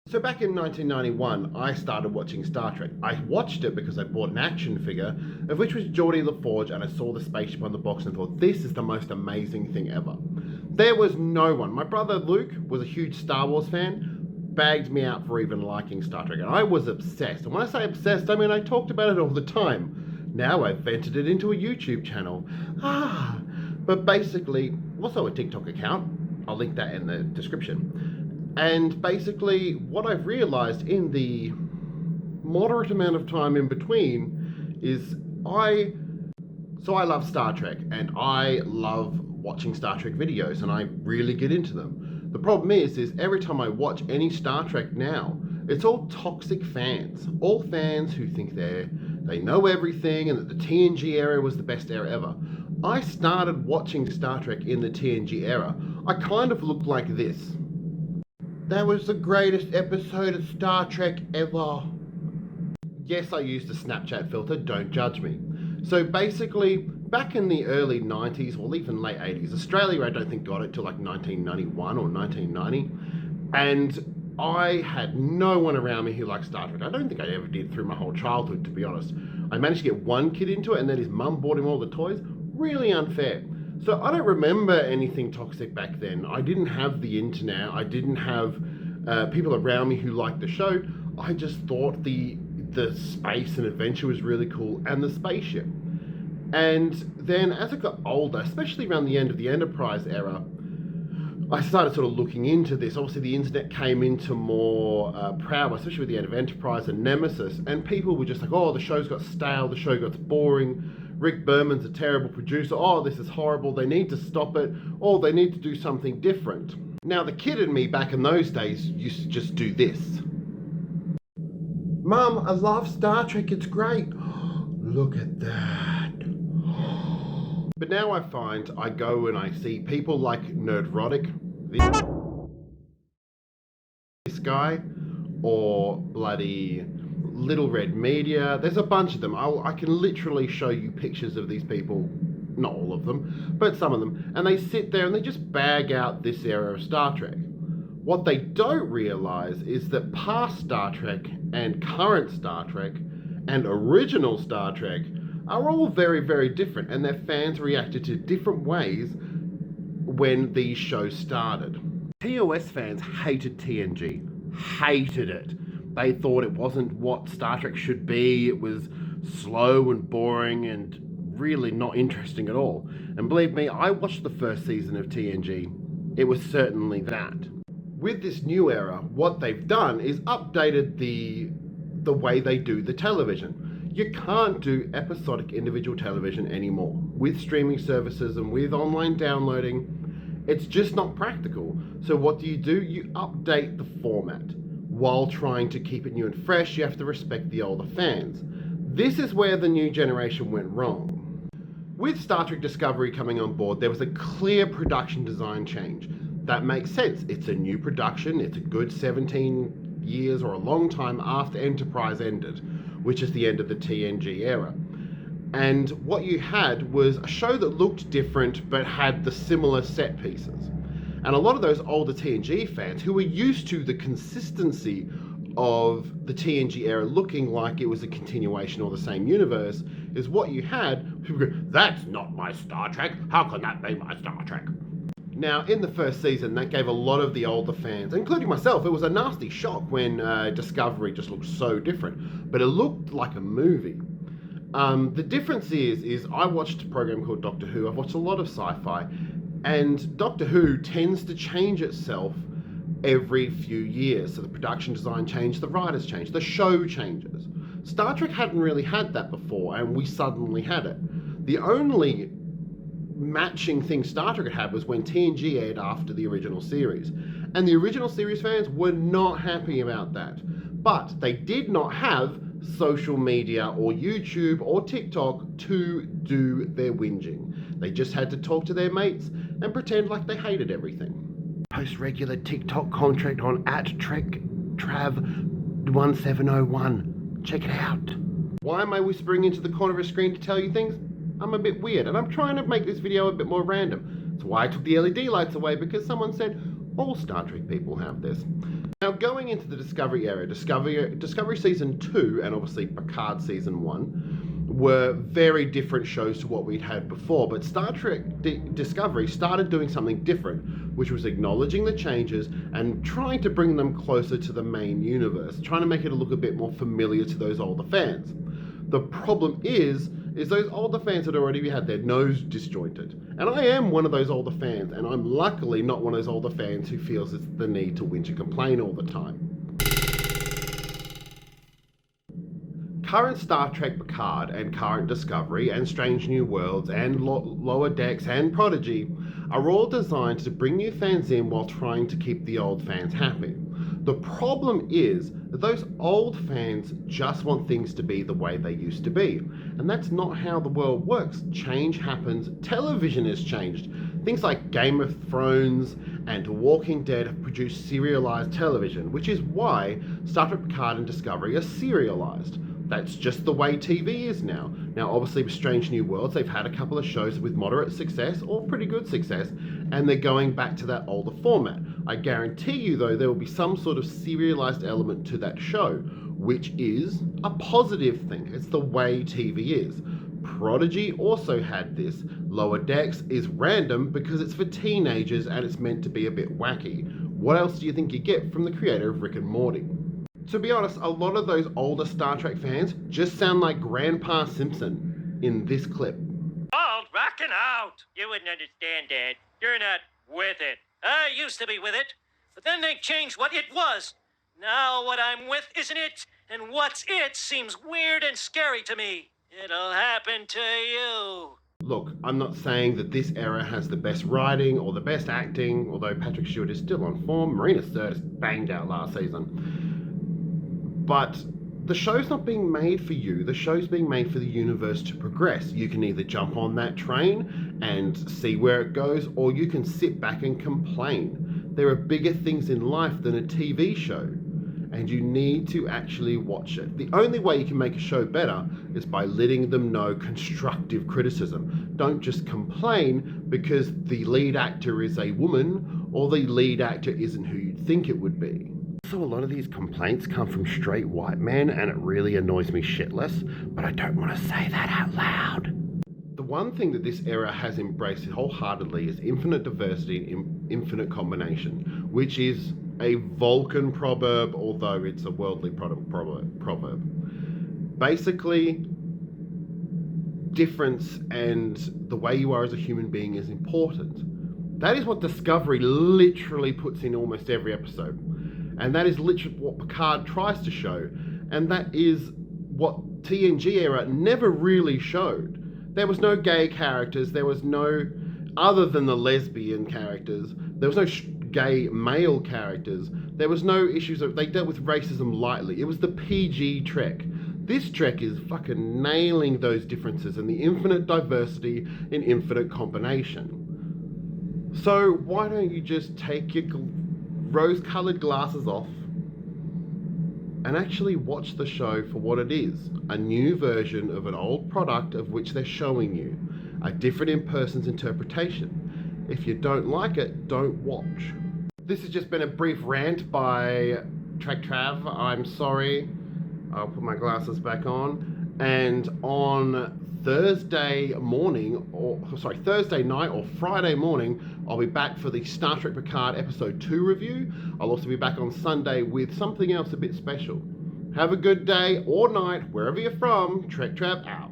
So back in 1991, I started watching Star Trek. I watched it because I bought an action figure, of which was Geordi LaForge, and I saw the spaceship on the box and thought, this is the most amazing thing ever. There was no one. My brother Luke was a huge Star Wars fan, bagged me out for even liking Star Trek, and I was obsessed. And when I say obsessed, I mean I talked about it all the time. Now I've vented it into a YouTube channel. But basically, also a TikTok account. I'll link that in the description. And basically, what I've realized in the moderate amount of time in between is I love Star Trek, and I love watching Star Trek videos, and I really get into them. The problem is every time I watch any Star Trek now, it's all toxic fans. All fans who think they know everything and that the TNG era was the best era ever. I started watching Star Trek in the TNG era. I kind of looked like this. That was the greatest episode of Star Trek ever. Yes, I used a Snapchat filter, don't judge me. So basically, back in the early 90s, well even late 80s, Australia I don't think got it till like 1991 or 1990. And I had no one around me who liked Star Trek. I don't think I ever did through my whole childhood, to be honest. I managed to get one kid into it and then his mum bought him all the toys. Really unfair. So I don't remember anything toxic back then. I didn't have the internet. I didn't have people around me who liked the show. I just thought the space and adventure was really cool, and the spaceship. And then as I got older, especially around the end of the Enterprise era, I started sort of looking into this. Obviously the internet came into more power, especially with the end of Enterprise and Nemesis, and people were just like, oh, the show's got stale, the show got boring, Rick Berman's a terrible producer, oh, this is horrible, they need to stop it, or they need to do something different. Now, the kid in me back in those days used to just do this. Mum, I love Star Trek, it's great. Look at that. But now I find I go and I see people like Nerdrotic, this guy, or bloody Little Red Media. There's a bunch of them. I can literally show you pictures of these people, not all of them, but some of them, and they sit there and they just bag out this era of Star Trek. What they don't realize is that past Star Trek and current Star Trek and original Star Trek are all very, very different, and their fans reacted to different ways when these shows started. TOS fans hated TNG. Hated it. They thought it wasn't what Star Trek should be. It was slow and boring and really not interesting at all. And believe me, I watched the first season of TNG. It was certainly that. With this new era, what they've done is updated the way they do the television. You can't do episodic individual television anymore. With streaming services and with online downloading, it's just not practical. So what do? You update the format. While trying to keep it new and fresh, you have to respect the older fans. This is where the new generation went wrong. With Star Trek Discovery coming on board, there was a clear production design change. That makes sense. It's a new production. It's a good 17 years or a long time after Enterprise ended, which is the end of the TNG era. And what you had was a show that looked different but had the similar set pieces. And a lot of those older TNG fans who were used to the consistency of the TNG era looking like it was a continuation or the same universe, is what you had. People go, that's not my Star Trek. How can that be my Star Trek? Now, in the first season, that gave a lot of the older fans, including myself, it was a nasty shock when Discovery just looked so different. But it looked like a movie. The difference is I watched a program called Doctor Who. I've watched a lot of sci-fi. And Doctor Who tends to change itself every few years. So the production design changes, the writers change, the show changes. Star Trek hadn't really had that before, and we suddenly had it. The only matching thing Star Trek had was when TNG aired after the original series. And the original series fans were not happy about that. But they did not have social media or YouTube or TikTok to do their whinging. They just had to talk to their mates and pretend like they hated everything. Post regular TikTok content on @TrekTrav1701. Check it out. Why am I whispering into the corner of a screen to tell you things? I'm a bit weird, and I'm trying to make this video a bit more random. That's why I took the LED lights away, because someone said all Star Trek people have this. Now, going into the Discovery era, Discovery Season 2 and obviously Picard Season 1 were very different shows to what we'd had before, but Star Trek Discovery started doing something different, which was acknowledging the changes and trying to bring them closer to the main universe, trying to make it look a bit more familiar to those older fans. The problem is those older fans had already had their nose disjointed. And I am one of those older fans, and I'm luckily not one of those older fans who feels it's the need to whinge and complain all the time. Current Star Trek Picard and current Discovery and Strange New Worlds and Lower Decks and Prodigy are all designed to bring new fans in while trying to keep the old fans happy. The problem is that those old fans just want things to be the way they used to be. And that's not how the world works. Change happens. Television has changed. Things like Game of Thrones and Walking Dead have produced serialized television, which is why Star Trek Picard and Discovery are serialized. That's just the way TV is now. Now, obviously, with Strange New Worlds, they've had a couple of shows with moderate success or pretty good success, and they're going back to that older format. I guarantee you, though, there will be some sort of serialized element to that show, which is a positive thing. It's the way TV is. Prodigy also had this. Lower Decks is random because it's for teenagers and it's meant to be a bit wacky. What else do you think you get from the creator of Rick and Morty? To be honest, a lot of those older Star Trek fans just sound like Grandpa Simpson in this clip. Called rockin' out. You wouldn't understand, Dad. You're not with it. I used to be with it, but then they changed what it was. Now what I'm with isn't it, and what's it seems weird and scary to me. It'll happen to you. Look, I'm not saying that this era has the best writing or the best acting, although Patrick Stewart is still on form. Marina Sirtis banged out last season. But the show's not being made for you. The show's being made for the universe to progress. You can either jump on that train and see where it goes, or you can sit back and complain. There are bigger things in life than a TV show, and you need to actually watch it. The only way you can make a show better is by letting them know constructive criticism. Don't just complain because the lead actor is a woman or the lead actor isn't who you'd think it would be. So a lot of these complaints come from straight white men, and it really annoys me shitless, but I don't want to say that out loud. The one thing that this era has embraced wholeheartedly is infinite diversity and infinite combination, which is a Vulcan proverb, although it's a worldly proverb. Basically, difference and the way you are as a human being is important. That is what Discovery literally puts in almost every episode. And that is literally what Picard tries to show. And that is what TNG era never really showed. There was no gay characters. There was no, other than the lesbian characters, there was no gay male characters. There was no issues of, they dealt with racism lightly. It was the PG Trek. This Trek is fucking nailing those differences and the infinite diversity in infinite combination. So why don't you just take your rose-colored glasses off and actually watch the show for what it is, a new version of an old product of which they're showing you, a different person's interpretation. If you don't like it, don't watch. This has just been a brief rant by Trek Trav. I'm sorry. I'll put my glasses back on. And on Thursday night or Friday morning, I'll be back for the Star Trek Picard Episode 2 review. I'll also be back on Sunday with something else a bit special. Have a good day or night, wherever you're from. Trek Trav out.